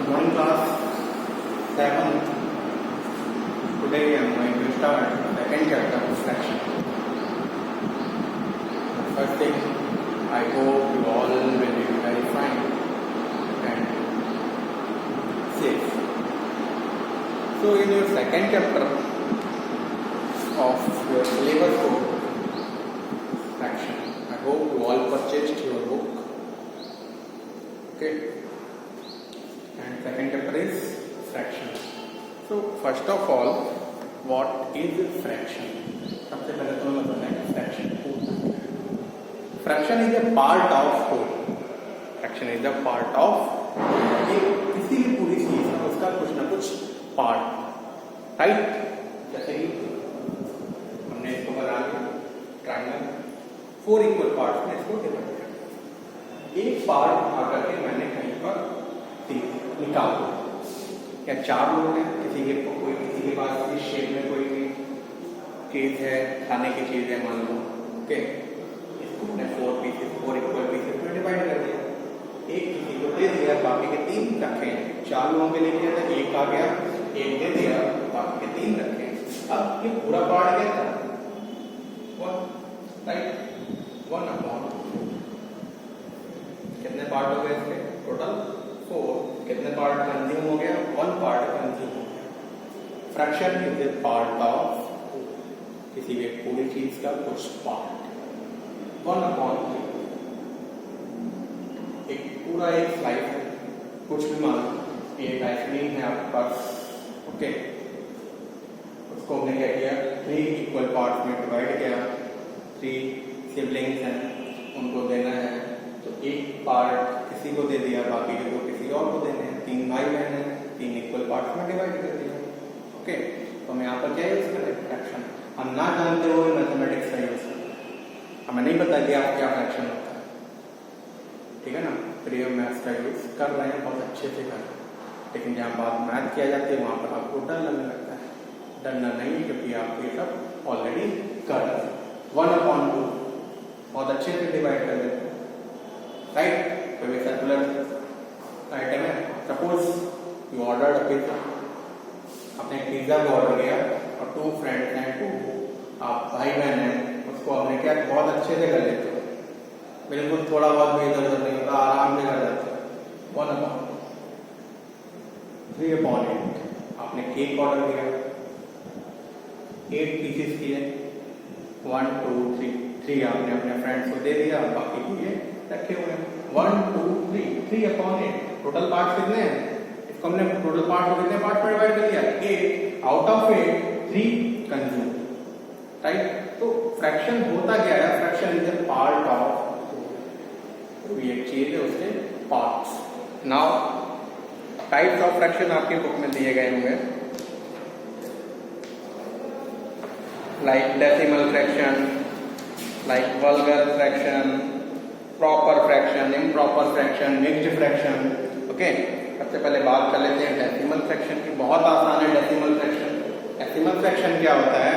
Morning class 7. Today I am going to start second chapter of fraction. First thing, I hope you all will be very fine and safe. So in your second chapter of your syllabus book, fraction, I hope you all purchased your book. Okay. And second chapter is fraction. So first of all, what is fraction? सबसे पहले तो मैं बताना है fraction होता है. Fraction is a part of whole. Fraction is a part of किसी भी पूरी चीज का उसका कुछ ना कुछ पार्ट, राइट? जैसे कि हमने इसको बना लिया ट्रायंगल, 4 इक्वल पार्ट्स में इसको डिवाइड कर दिया. एक पार्ट आकर के मैंने कहीं पर निकाल दो. क्या 4 लोग हैं, किसी के पास इस शेप में कोई भी चीज है, खाने की चीज है मान लो, ओके, इसको हमने 4 इक्वल पीसेस में डिवाइड कर दिया. एक किसी को दे दिया, बाकी के 3 रखे. 4 लोगों के लिए दिया था, एक आ गया, एक दे दिया, बाकी के 3 रखे. अब ये पूरा पार्ट क्या था? 1, राइट? 1 अपॉन कितने पार्ट हो गए इसके? टोटल 4. कितने पार्ट कंज्यूम हो गया? 1 पार्ट कंज्यूम हो गया. Fraction is a part of किसी भी पूरी चीज का कुछ पार्ट. 1 अपॉन एक पूरा एक स्लाइस है, कुछ भी मानो एक आइसक्रीम है आपके पास, ओके, उसको हमने क्या किया? 3 इक्वल पार्ट में डिवाइड किया. 3 सिबलिंग्स हैं, उनको देना है, तो एक पार्ट किसी को दे दिया, बाकी के 2 किसी और को देने हैं. 3 भाई बहन हैं, 3 इक्वल पार्ट्स में डिवाइड कर दिया. ओके, तो हम यहाँ पर क्या यूज करें? फ्रैक्शन. हम ना जानते हुए मैथमेटिक्स का यूज करें. हमें नहीं पता कि आप क्या फ्रैक्शन होता है, ठीक है ना? फिर हम मैथ्स का यूज कर रहे हैं, बहुत अच्छे से कर रहे हैं, लेकिन जहाँ बात मैथ किया जाती है वहाँ पर आपको डर लगने लगता है. डरना नहीं, क्योंकि आप ये सब ऑलरेडी कर रहे हैं. 1 अपॉन 2 बहुत अच्छे से डिवाइड कर देते हैं, राइट? कोई सर्कुलर आइटम है, suppose you order a pizza, आपने पिज्जा को ऑर्डर किया और 2 फ्रेंड्स हैं, 2 आप भाई बहन हैं, उसको आपने क्या बहुत अच्छे से कर लेते हो, बिल्कुल थोड़ा बहुत भी इधर उधर नहीं होता, आराम से कर जाते हो. 1 अपॉन 3 अपॉन 8 आपने केक ऑर्डर किया, 8 पीसेस किए, 1 2 3 आपने अपने फ्रेंड्स को दे दिया, बाकी को ये रखे हुए हैं. 1 2 3 अपॉन 8 टोटल पार्ट कितने हैं? इसको हमने टोटल पार्ट को कितने पार्ट में डिवाइड कर दिया? 8. Out of 8 3 consume, right? तो फ्रैक्शन होता क्या है? Fraction is a part of, तो ये चीज है उसके parts. Now types of fraction आपके बुक में दिए गए होंगे, like decimal fraction, like vulgar fraction, proper fraction, improper fraction, mixed fraction. Okay, सबसे पहले बात कर लेते हैं डेसिमल फ्रैक्शन की. बहुत आसान है डेसिमल फ्रैक्शन. डेसिमल फ्रैक्शन क्या होता है?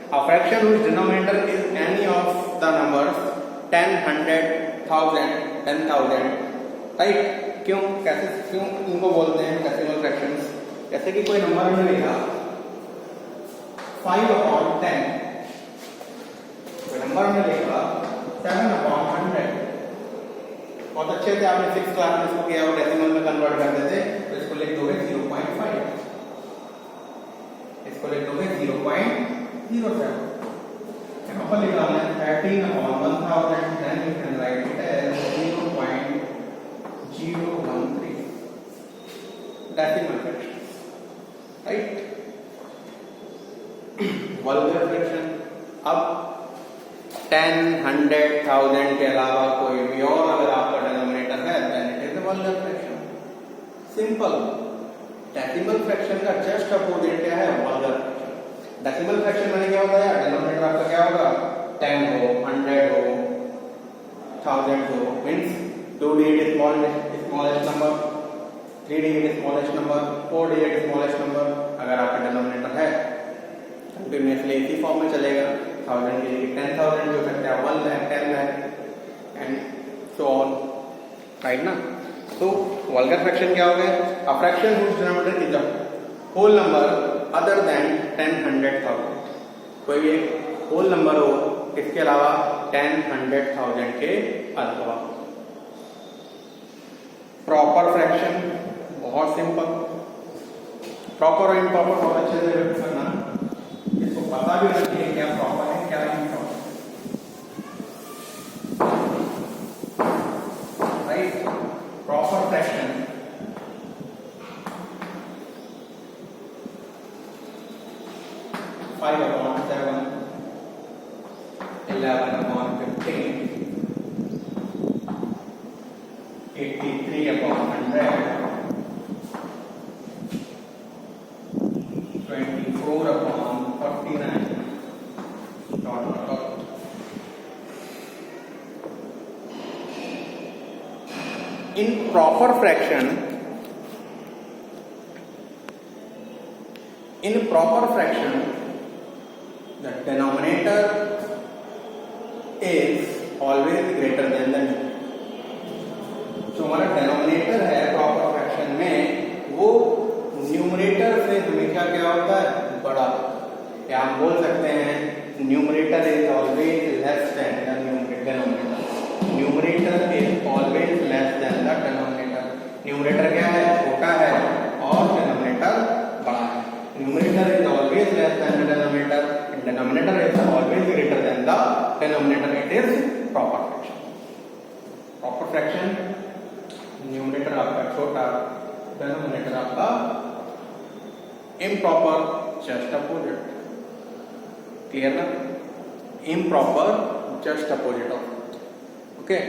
A fraction whose denominator is any of the numbers 10, 100, 1000, 10,000, right? क्यों, कैसे, क्यों इनको बोलते हैं डेसिमल फ्रैक्शंस? जैसे कि कोई नंबर हमने लिखा 5 अपॉन 10, कोई नंबर हमने लिखा 7 अपॉन 100. बहुत अच्छे से आपने 6th क्लास में इसको किया और डेसिमल में कन्वर्ट कर देते, तो इसको लिख दोगे 0.5, इसको लिख दोगे 0.07. यहाँ पर लिखा है 13 upon 1000, then you can write it as 0.013 decimal fraction, right? Vulgar fraction. अब 10, 100, 1000 के अलावा कोई भी और अगर आपका डिनोमिनेटर है, then it is a vulgar fraction. Simple. Decimal fraction का जस्ट अपोजिट क्या है? Vulgar fraction. डेसिमल फ्रैक्शन माने क्या होता है? डिनोमिनेटर आपका क्या होगा? 10 हो, 100 हो, 1000 हो, means 2 digit smallest number, 3 digit smallest number, 4 digit smallest number. अगर आपका डिनोमिनेटर है कंटिन्यूअसली इसी फॉर्म में चलेगा. 1000 के लिए 10,000 भी हो सकता है, 1 lakh, 10 lakh and so on, right ना? तो वल्गर फ्रैक्शन क्या हो गया? A fraction whose denominator is the whole number other than 10, 100,000। कोई भी एक होल नंबर हो इसके अलावा 10, 100,000 के अलावा। प्रॉपर फ्रैक्शन बहुत सिंपल, प्रॉपर और इम्प्रॉपर बहुत अच्छे से व्यक्त करना, इसको पता भी होना चाहिए क्या प्रॉपर है क्या improper, right. Proper fraction 5/7, 11/15, 83/100, 24/49. In proper fraction, the denominator is always greater than the numerator. जो हमारा डिनोमिनेटर है प्रॉपर फ्रैक्शन में वो न्यूमरेटर से हमेशा क्या होता है? बड़ा। या हम बोल सकते हैं numerator is always less than the denominator. Numerator is always less than the denominator. Numerator क्या है? छोटा है और डिनोमिनेटर बड़ा है। Numerator is always less than the denominator and denominator is always greater than the denominator. It is proper fraction. Proper fraction numerator आपका छोटा, denominator आपका इम्प्रॉपर, जस्ट अपोजिट। क्लियर ना? Improper just opposite of, okay.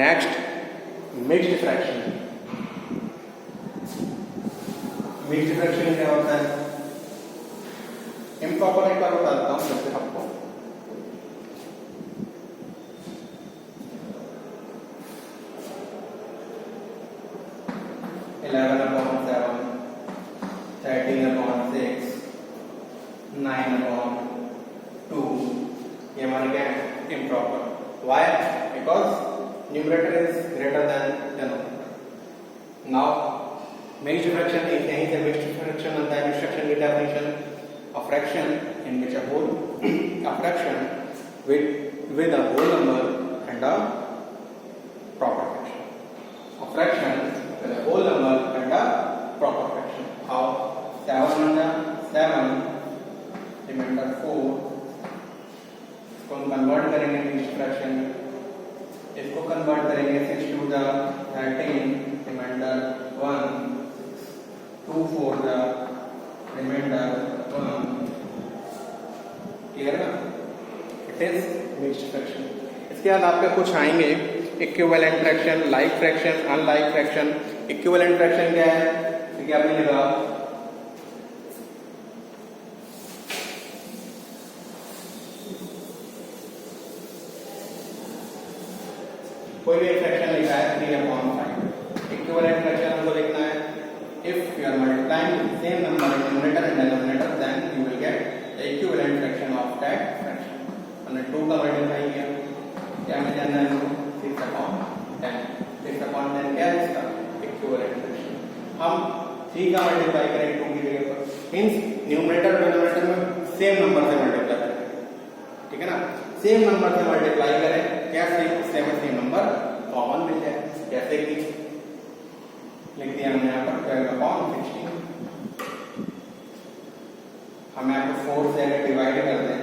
Next mixed fraction. Mixed fraction क्या होता है? Improper एक बार बता देता हूं जैसे आपको। 11/7, 13/6, 9/2, ये हमारा क्या है? Improper. Why? Because numerator is greater than denominator. Now mixed fraction, यहीं से मिक्स्ड फ्रैक्शन बनता है। मिक्स्ड फ्रैक्शन की definition, a fraction in which a fraction with a whole number and a proper fraction. A fraction with a whole number and a proper fraction. How? 7 remainder 4, इसको हम convert करेंगे mixed fraction में। इसको convert करेंगे 6 to the 13 remainder 1, 2 4 the remainder 1। Clear ना? It is mixed fraction. इसके बाद आपके कुछ आएंगे equivalent fraction, like fraction, unlike fraction. Equivalent fraction क्या है? ठीक है, आपने लिखा कोई भी फ्रैक्शन लिखा है 3/5। इक्विवेलेंट फ्रैक्शन हमको लिखना है if you are multiplying same number in numerator and denominator then you will get the equivalent fraction of that fraction. हमने 2 का मल्टीप्लाई किया, क्या हमें जानना है? 6/10। 6/10 क्या है? इसका इक्विवेलेंट फ्रैक्शन। हम 3 का मल्टीप्लाई करें 2 की जगह पर, मींस न्यूमरेटर और डिनोमिनेटर में सेम नंबर से मल्टीप्लाई करें। ठीक है ना? सेम नंबर से मल्टीप्लाई करें, कैसे? सेम नंबर कॉमन मिल जाए। जैसे कि लिख दिया हमने यहाँ पर 12/16। हमें यहाँ पर 4 से अगर डिवाइड कर दें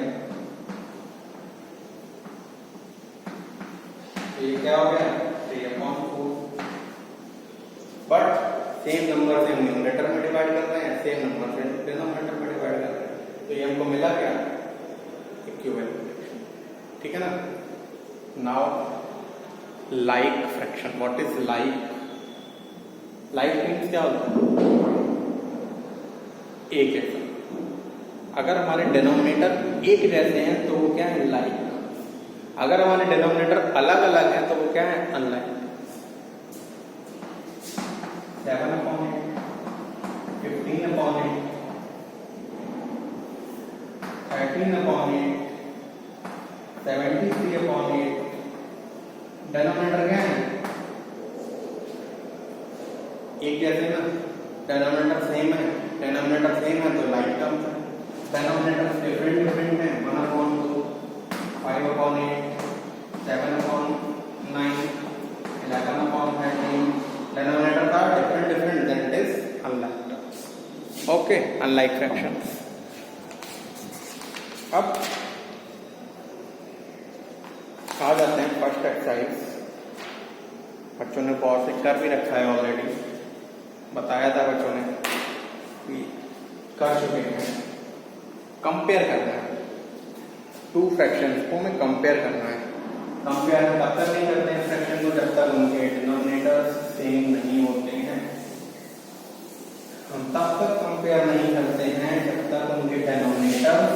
तो ये क्या हो गया? 3/4। बट सेम नंबर से न्यूमरेटर में डिवाइड कर रहे हैं, सेम नंबर से डिनोमिनेटर में डिवाइड कर रहे हैं, तो ये हमको मिला क्या? Equivalent fraction. ठीक है ना? Now like fraction. What is like? Like means क्या होता है? एक जैसा। अगर हमारे डिनोमिनेटर एक जैसे हैं तो वो क्या है? लाइक। अगर हमारे डिनोमिनेटर अलग अलग हैं तो वो क्या है? अनलाइक। 7/8, 15/8, 13/8, 73/8, डिनोमिनेटर क्या है, एक जैसे ना, डिनोमिनेटर सेम है, डिनोमिनेटर सेम है तो लाइक टर्म्स है, डिनोमिनेटर डिफरेंट डिफरेंट है, 1/2, 5/8, 7/9, 11/13, डिनोमिनेटर का different different, then it is unlike terms. Okay, unlike fractions. अब आ जाते हैं फर्स्ट एक्सरसाइज. बच्चों ने बहुत से कर भी रखा है ऑलरेडी, बताया था बच्चों ने कि कर चुके हैं. कंपेयर करना है, टू फ्रैक्शंस को हमें कंपेयर करना है. कंपेयर तब तक नहीं करते हैं फ्रैक्शन को जब तक उनके डिनोमिनेटर्स सेम नहीं होते हैं. हम तब तक कंपेयर नहीं करते हैं जब तक उनके डिनोमिनेटर्स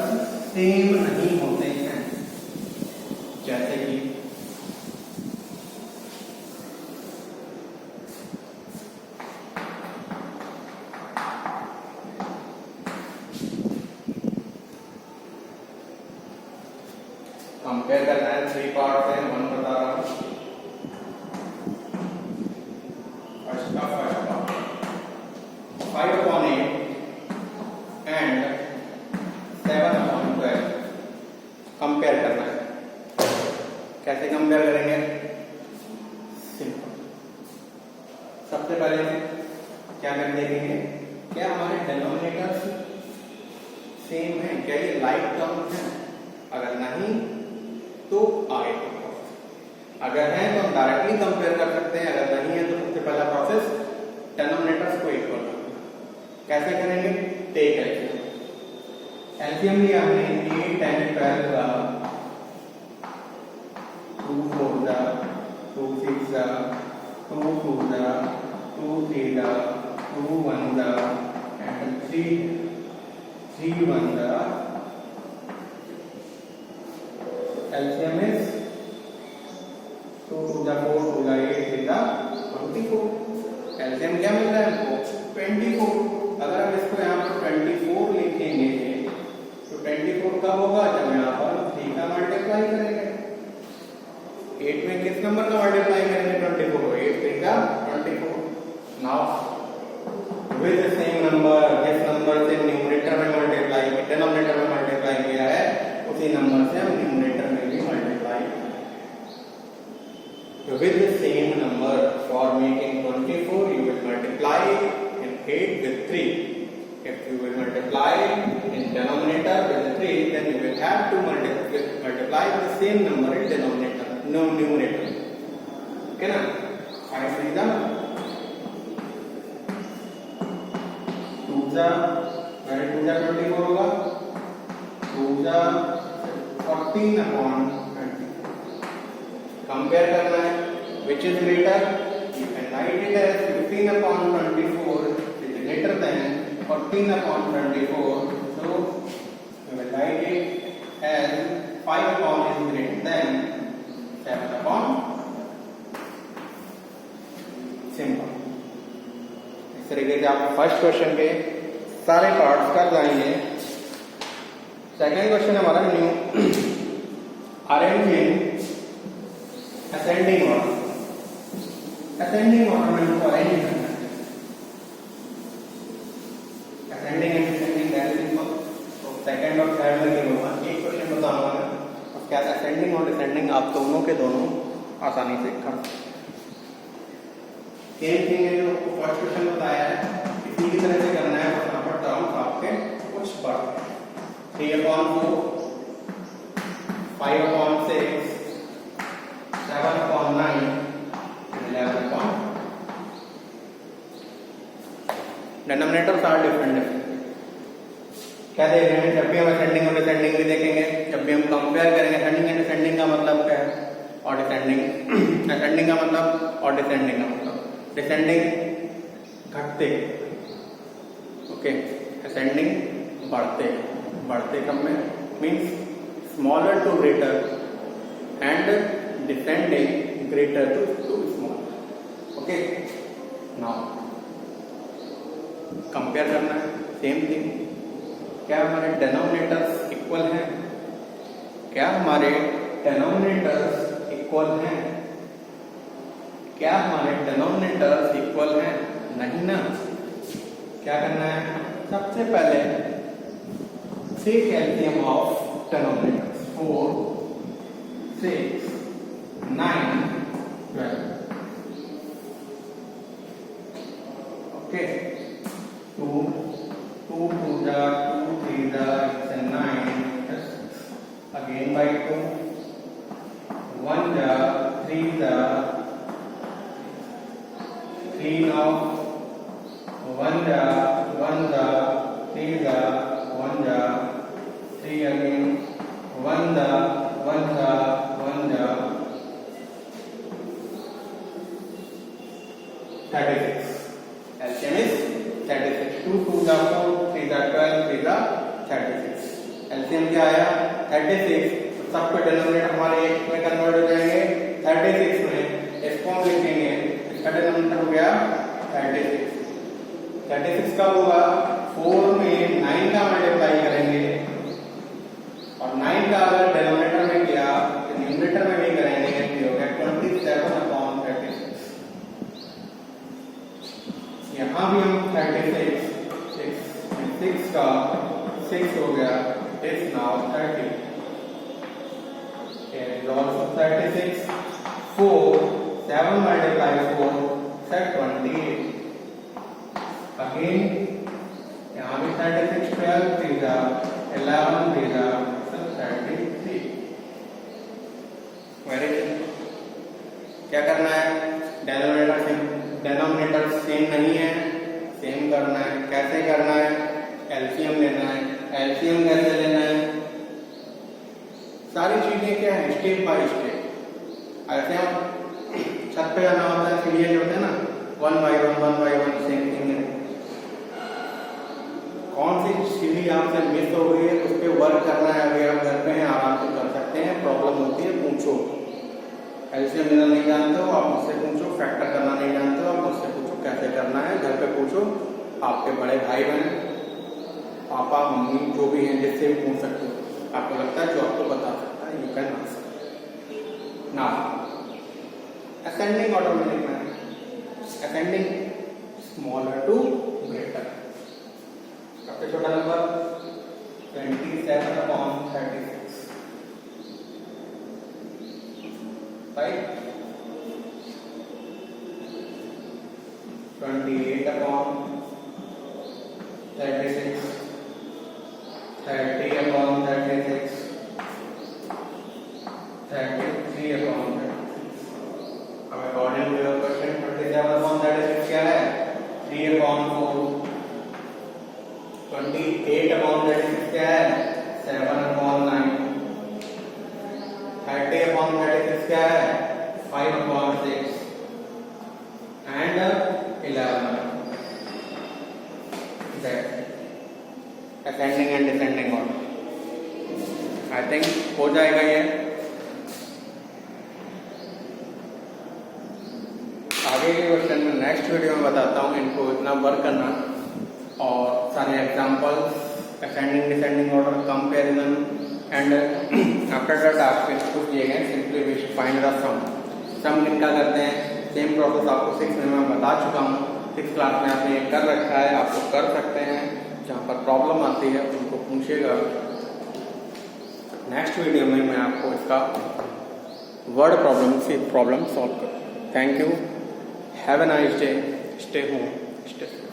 सेम नहीं होते हैं. जैसे कि कंपेयर करना है, 3 पार्ट है, 1 बता रहा हूं. फर्स्ट पार्ट 5/8 एंड 7/12 कंपेयर करना है. कैसे कंपेयर करेंगे? सिंपल. सबसे पहले क्या कर देखेंगे, क्या हमारे डिनोमिनेटर्स सेम है, क्या ये लाइक टर्म्स हैं? अगर नहीं तो आगे अगर है तो हम डायरेक्टली कंपेयर कर सकते हैं, अगर नहीं है तो सबसे पहला प्रोसेस डिनोमिनेटर्स को इक्वल करना. कैसे करेंगे? Take LCM. एलसीएम लिया हमने 8, 10, 12 का, 2 4 जा, 2 6 जा, 2 2 जा, 2 3 जा, 2 1 जा, and 3 1 जा. LCM is 2 2 जा 4, 2 जा 8, 3 जा 24. LCM क्या मिल रहा है हमको? 24. अगर हम इसको यहाँ पर 24 लिखेंगे तो 24 कब होगा? जब यहाँ पर 3 का मल्टीप्लाई करेंगे. 8 में किस नंबर का मल्टीप्लाई करेंगे? 24. 8 3 का 24. Now with the same number, जिस नंबर से न्यूमरेटर में मल्टीप्लाई, डिनोमिनेटर में मल्टीप्लाई किया है, उसी नंबर से हम न्यूमरेटर में भी मल्टीप्लाई करेंगे. With the same number, for making 24, you will multiply in 8 with 3. If you will multiply in denominator with 3, then you will have to multiply with the same number in denominator, no numerator. Okay ना? 5 3 जा 2 जा, 2 जा 24 होगा, 2 जा 14/20. Compare करना है, which is greater? You can write it as 15/24 is greater than 14/24. So you will write it as 5 is greater than 7. Simple. इस तरीके से आप फर्स्ट क्वेश्चन के सारे पार्ट्स कर जाएंगे. सेकेंड क्वेश्चन हमारा new arranging ascending order. Ascending order में हमको अरेंज करना है. Ascending and descending very simple. तो सेकंड और थर्ड में क्या होगा? एक क्वेश्चन बताऊंगा मैं, और क्या असेंडिंग और डिसेंडिंग आप दोनों के दोनों आसानी से कर सकते. सेम थिंग है जो फर्स्ट क्वेश्चन बताया है, इसी की तरह से करना है. बस यहाँ पर टर्म्स आपके कुछ बढ़ गए. 3/4, 5/6, 7/9 and 11. Denominators are different. क्या देख रहे हैं? जब भी हम असेंडिंग और डिसेंडिंग भी देखेंगे, जब भी हम कंपेयर करेंगे, असेंडिंग एंड डिसेंडिंग का मतलब क्या है, और डिसेंडिंग, असेंडिंग का मतलब और डिसेंडिंग का मतलब. डिसेंडिंग घटते, ओके, असेंडिंग बढ़ते. बढ़ते कब में? Means smaller to greater and descending greater to small. Okay, now compare करना है. Same thing. क्या हमारे डिनोमिनेटर्स इक्वल हैं? क्या हमारे डिनोमिनेटर्स इक्वल हैं? क्या हमारे डिनोमिनेटर्स इक्वल हैं? नहीं ना। क्या करना है? सबसे पहले take LCM of denominators 4 6 9 12 okay 2 2 2 जा 2 3 जा 9 again by 2 1 जा 3 जा 3 now 1 जा 1 जा 3 जा 1 जा 3 again 1 जा 1 जा 1 जा 36 LCM is 36 2 2 जा 4 3 जा 12 3 जा 36 LCM क्या आया 36 सबके डिनोमिनेटर हमारे एक में कन्वर्ट हो जाएंगे 36 में इसको हम लिखेंगे इसका डिनोमिनेटर हो गया 36 कब होगा 4 में 9 का मल्टीप्लाई करेंगे और 9 का अगर डिनोमिनेटर में किया तो न्यूमरेटर में भी करेंगे तो हो गया 27/36 यहाँ भी हम 36 का 6 हो गया is now 30 here is also 36 4 7 multiply 4 set 28 again यहाँ भी 36 12 3 जा 11 3 जा 33 वेरी गुड क्या करना है डिनोमिनेटर सेम नहीं है सेम करना है कैसे करना है एलसीएम लेना है एलसीएम कैसे लेना है सारी चीजें क्या है स्टेप बाय स्टेप ऐसे हम छत पे जाना होता है सीढ़ियां जो होते हैं ना 1 by 1 सेम थिंग है कौन सी सीढ़ी आपसे मिस हो गई है उस पर वर्क करना है अभी आप घर पे हैं आराम से कर सकते हैं प्रॉब्लम होती है पूछो एलसीएम लेना नहीं जानते हो आप मुझसे पूछो फैक्टर करना नहीं जानते हो आप मुझसे पूछो कैसे करना है घर पे पूछो आपके बड़े भाई बहन पापा मम्मी जो भी हैं जिससे भी पूछ सकते हो आपको लगता है जो आपको बता सकता है यू कैन आस्क ना असेंडिंग ऑर्डर में लिखना है असेंडिंग स्मॉलर टू ग्रेटर सबसे छोटा नंबर 27/36 राइट 28/36 30/36 33/36 अब अकॉर्डिंग टू योर क्वेश्चन 27/36 क्या है 3/4 28/36 क्या है 7/9 30/36 क्या है 5/6 and 11 ascending and descending order I think हो जाएगा ये आगे के क्वेश्चन में नेक्स्ट वीडियो में बताता हूँ इनको इतना वर्क करना और सारे examples ascending descending order comparison and after that आपके कुछ दिए गए simply we should find the sum किनका करते हैं सेम प्रोसेस आपको 6 में मैं बता चुका हूँ 6 क्लास में आपने कर रखा है आपको कर सकते हैं जहाँ पर प्रॉब्लम आती है उनको पूछिएगा नेक्स्ट वीडियो में मैं आपको इसका वर्ड प्रॉब्लम से प्रॉब्लम सॉल्व करूँ thank you have a nice day stay home stay safe